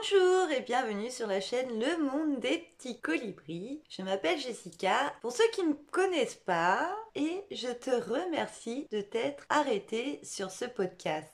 Bonjour et bienvenue sur la chaîne Le Monde des Petits Colibris. Je m'appelle Jessica, pour ceux qui ne me connaissent pas, et je te remercie de t'être arrêté sur ce podcast.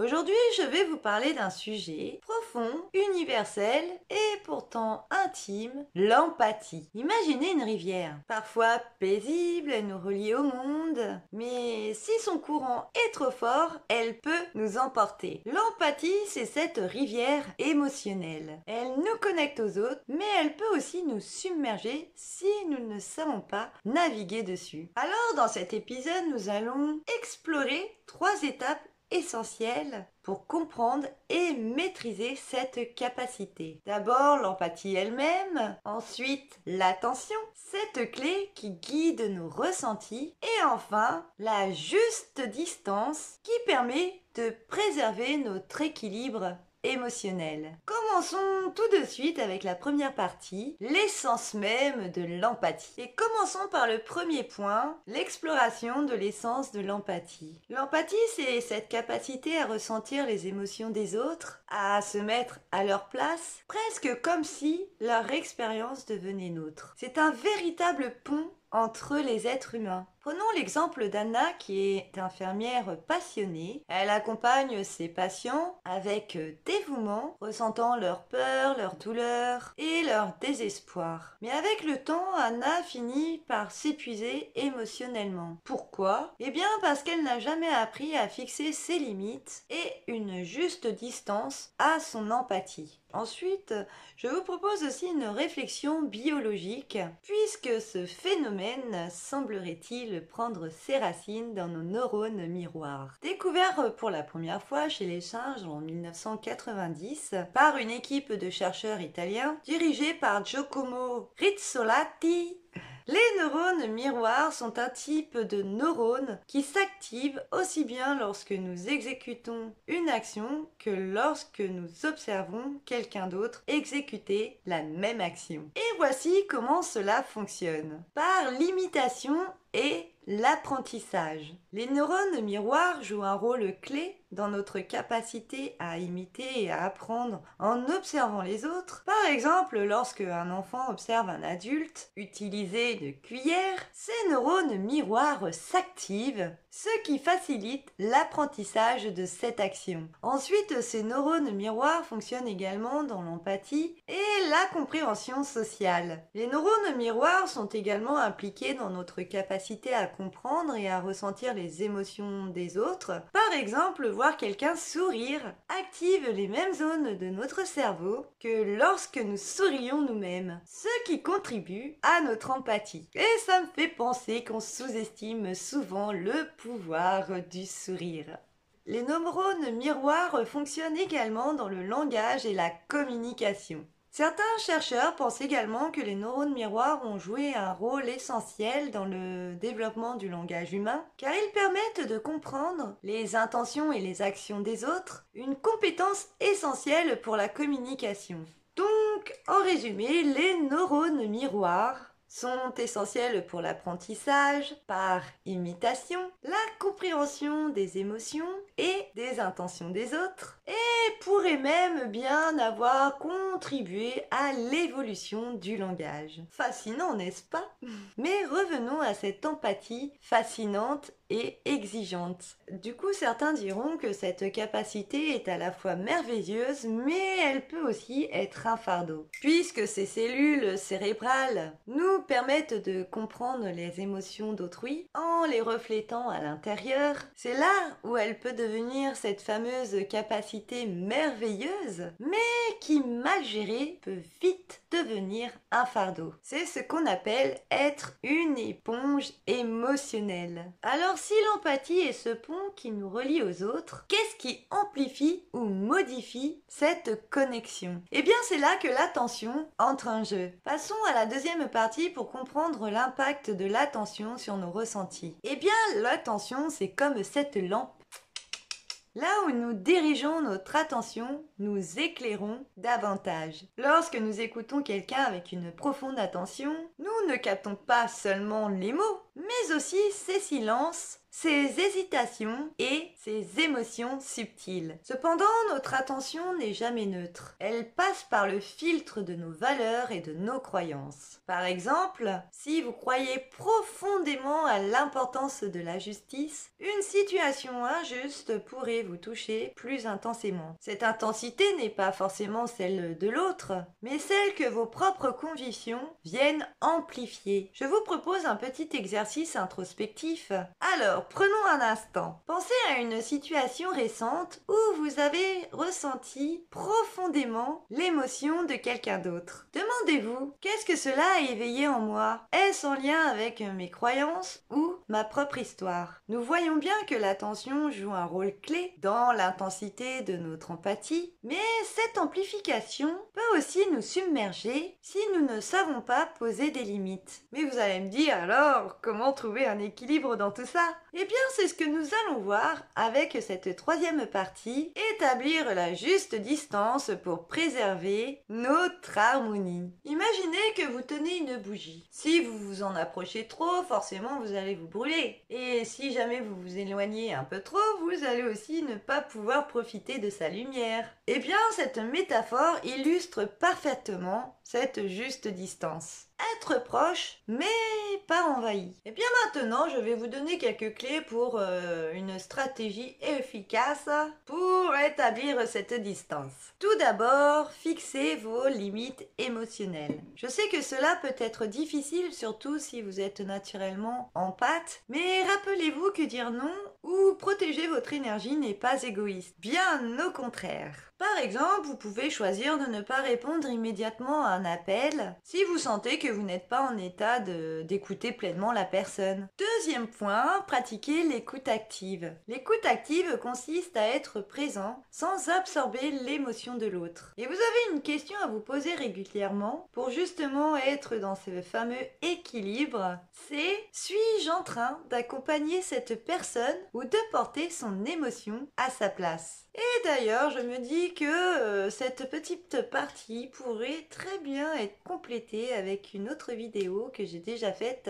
Aujourd'hui, je vais vous parler d'un sujet profond, universel et pourtant intime, l'empathie. Imaginez une rivière. Parfois paisible, elle nous relie au monde, mais si son courant est trop fort, elle peut nous emporter. L'empathie, c'est cette rivière émotionnelle. Elle nous connecte aux autres, mais elle peut aussi nous submerger si nous ne savons pas naviguer dessus. Alors, dans cet épisode, nous allons explorer 3 étapes essentiel pour comprendre et maîtriser cette capacité. D'abord l'empathie elle-même, ensuite l'attention, cette clé qui guide nos ressentis, et enfin la juste distance qui permet de préserver notre équilibre émotionnel. Commençons tout de suite avec la première partie, l'essence même de l'empathie. Et commençons par le premier point, l'exploration de l'essence de l'empathie. L'empathie, c'est cette capacité à ressentir les émotions des autres, à se mettre à leur place, presque comme si leur expérience devenait nôtre. C'est un véritable pont entre les êtres humains. Prenons l'exemple d'Anna qui est infirmière passionnée. Elle accompagne ses patients avec dévouement, ressentant leur peur, leur douleur et leur désespoir. Mais avec le temps, Anna finit par s'épuiser émotionnellement. Pourquoi? Eh bien parce qu'elle n'a jamais appris à fixer ses limites et une juste distance à son empathie. Ensuite, je vous propose aussi une réflexion biologique, puisque ce phénomène semblerait-il prendre ses racines dans nos neurones miroirs. Découvert pour la première fois chez les singes en 1990 par une équipe de chercheurs italiens dirigée par Giacomo Rizzolatti. Les neurones miroirs sont un type de neurones qui s'activent aussi bien lorsque nous exécutons une action que lorsque nous observons quelqu'un d'autre exécuter la même action. Et voici comment cela fonctionne. Par l'imitation et l'apprentissage. Les neurones miroirs jouent un rôle clé dans notre capacité à imiter et à apprendre en observant les autres. Par exemple, lorsque un enfant observe un adulte utiliser une cuillère, ces neurones miroirs s'activent, ce qui facilite l'apprentissage de cette action. Ensuite, ces neurones miroirs fonctionnent également dans l'empathie et la compréhension sociale. Les neurones miroirs sont également impliqués dans notre capacité à comprendre et à ressentir les émotions des autres. Par exemple, voir quelqu'un sourire active les mêmes zones de notre cerveau que lorsque nous sourions nous-mêmes, ce qui contribue à notre empathie. Et ça me fait penser qu'on sous-estime souvent le pouvoir du sourire. Les neurones miroirs fonctionnent également dans le langage et la communication. Certains chercheurs pensent également que les neurones miroirs ont joué un rôle essentiel dans le développement du langage humain, car ils permettent de comprendre les intentions et les actions des autres, une compétence essentielle pour la communication. Donc, en résumé, les neurones miroirs sont essentiels pour l'apprentissage par imitation, la compréhension des émotions et des intentions des autres, et pourraient même bien avoir contribué à l'évolution du langage. Fascinant, n'est-ce pas? Mais revenons à cette empathie fascinante et exigeante. Du coup, certains diront que cette capacité est à la fois merveilleuse, mais elle peut aussi être un fardeau. Puisque ces cellules cérébrales nous permettent de comprendre les émotions d'autrui en les reflétant à l'intérieur, c'est là où elle peut devenir cette fameuse capacité merveilleuse, mais qui, mal gérée, peut vite devenir un fardeau. C'est ce qu'on appelle être une éponge émotionnelle. Alors, si l'empathie est ce pont qui nous relie aux autres, qu'est-ce qui amplifie ou modifie cette connexion? Eh bien, c'est là que l'attention entre en jeu. Passons à la deuxième partie pour comprendre l'impact de l'attention sur nos ressentis. Eh bien, l'attention, c'est comme cette lampe. Là où nous dirigeons notre attention, nous éclairons davantage. Lorsque nous écoutons quelqu'un avec une profonde attention, nous ne captons pas seulement les mots, mais aussi ses silences, ses hésitations et ses émotions subtiles. Cependant, notre attention n'est jamais neutre. Elle passe par le filtre de nos valeurs et de nos croyances. Par exemple, si vous croyez profondément à l'importance de la justice, une situation injuste pourrait vous toucher plus intensément. Cette intensité n'est pas forcément celle de l'autre, mais celle que vos propres convictions viennent amplifier. Je vous propose un petit exercice introspectif. Alors, prenons un instant. Pensez à une situation récente où vous avez ressenti profondément l'émotion de quelqu'un d'autre. Demandez-vous, qu'est-ce que cela a éveillé en moi? Est-ce en lien avec mes croyances ou ma propre histoire? Nous voyons bien que l'attention joue un rôle clé dans l'intensité de notre empathie, mais cette amplification peut aussi nous submerger si nous ne savons pas poser des limites. Mais vous allez me dire alors, comment trouver un équilibre dans tout ça? Eh bien, c'est ce que nous allons voir avec cette troisième partie, établir la juste distance pour préserver notre harmonie. Imaginez que vous tenez une bougie. Si vous vous en approchez trop, forcément vous allez vous brûler. Et si jamais vous vous éloignez un peu trop, vous allez aussi ne pas pouvoir profiter de sa lumière. Eh bien, cette métaphore illustre parfaitement cette juste distance. Être proche, mais pas envahi. Et bien maintenant, je vais vous donner quelques clés pour une stratégie efficace pour établir cette distance. Tout d'abord, fixez vos limites émotionnelles. Je sais que cela peut être difficile, surtout si vous êtes naturellement empathe, mais rappelez-vous que dire non ou protéger votre énergie n'est pas égoïste. Bien au contraire. Par exemple, vous pouvez choisir de ne pas répondre immédiatement à un appel si vous sentez que vous n'êtes pas en état d'écouter pleinement la personne. Deuxième point, pratiquez l'écoute active. L'écoute active consiste à être présent sans absorber l'émotion de l'autre. Et vous avez une question à vous poser régulièrement pour justement être dans ce fameux équilibre, c'est: suis-je en train d'accompagner cette personne ou de porter son émotion à sa place? Et d'ailleurs, je me dis que cette petite partie pourrait très bien être complétée avec une autre vidéo que j'ai déjà faite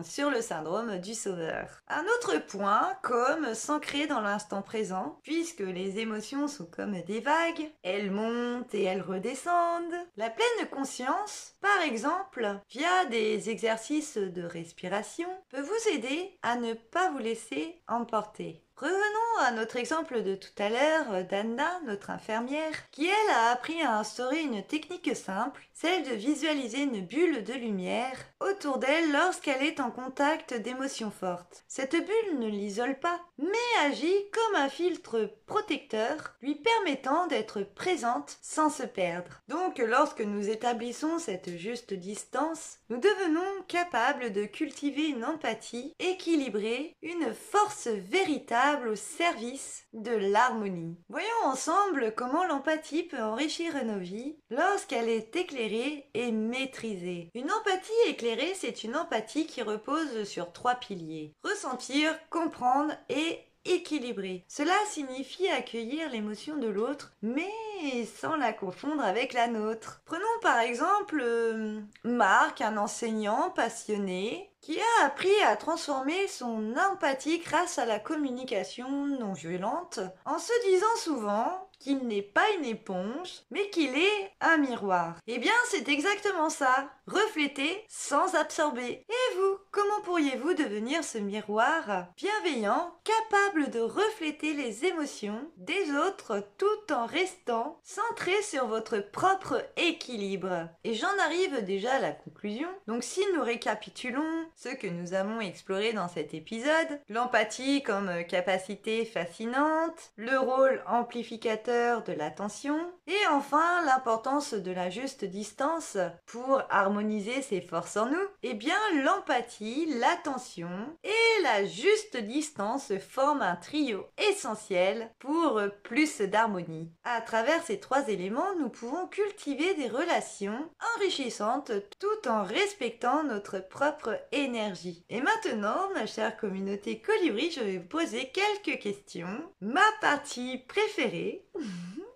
sur le syndrome du sauveur. Un autre point, comme s'ancrer dans l'instant présent, puisque les émotions sont comme des vagues, elles montent et elles redescendent. La pleine conscience, par exemple, via des exercices de respiration, peut vous aider à ne pas vous laisser emporter. Revenons à notre exemple de tout à l'heure d'Anna, notre infirmière, qui elle a appris à instaurer une technique simple, celle de visualiser une bulle de lumière autour d'elle lorsqu'elle est en contact d'émotions fortes. Cette bulle ne l'isole pas, mais agit comme un filtre protecteur, lui permettant d'être présente sans se perdre. Donc lorsque nous établissons cette juste distance, nous devenons capables de cultiver une empathie équilibrée, une force véritable au service de l'harmonie. Voyons ensemble comment l'empathie peut enrichir nos vies lorsqu'elle est éclairée et maîtrisée. Une empathie éclairée, c'est une empathie qui repose sur 3 piliers: ressentir, comprendre et équilibrer. Cela signifie accueillir l'émotion de l'autre, mais sans la confondre avec la nôtre. Prenons par exemple Marc, un enseignant passionné qui a appris à transformer son empathie grâce à la communication non violente, en se disant souvent qu'il n'est pas une éponge, mais qu'il est un miroir. Eh bien, c'est exactement ça. Refléter sans absorber. Et vous, comment pourriez-vous devenir ce miroir bienveillant, capable de refléter les émotions des autres tout en restant centré sur votre propre équilibre? Et j'en arrive déjà à la conclusion. Donc si nous récapitulons ce que nous avons exploré dans cet épisode, l'empathie comme capacité fascinante, le rôle amplificateur de l'attention, et enfin l'importance de la juste distance pour harmoniser ses forces en nous, eh bien l'empathie, l'attention et la juste distance forment un trio essentiel pour plus d'harmonie. À travers ces 3 éléments, nous pouvons cultiver des relations enrichissantes tout en respectant notre propre énergie. Et maintenant, ma chère communauté Colibri, je vais vous poser quelques questions. Ma partie préférée.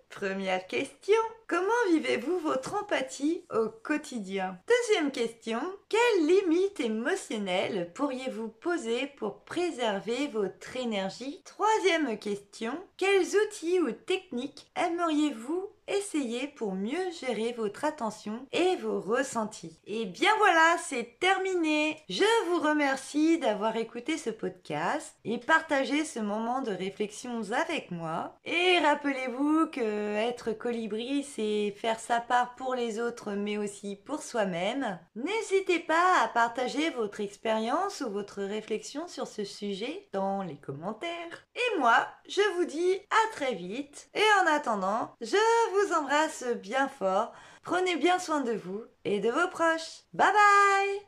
Première question. Comment vivez-vous votre empathie au quotidien? Deuxième question, quelles limites émotionnelles pourriez-vous poser pour préserver votre énergie? Troisième question, quels outils ou techniques aimeriez-vous essayer pour mieux gérer votre attention et vos ressentis? Et bien voilà, c'est terminé. Je vous remercie d'avoir écouté ce podcast et partagé ce moment de réflexion avec moi. Et rappelez-vous que être colibri, c'est faire sa part pour les autres, mais aussi pour soi-même. N'hésitez pas à partager votre expérience ou votre réflexion sur ce sujet dans les commentaires. Et moi, je vous dis à très vite. Et en attendant, je vous embrasse bien fort. Prenez bien soin de vous et de vos proches. Bye bye!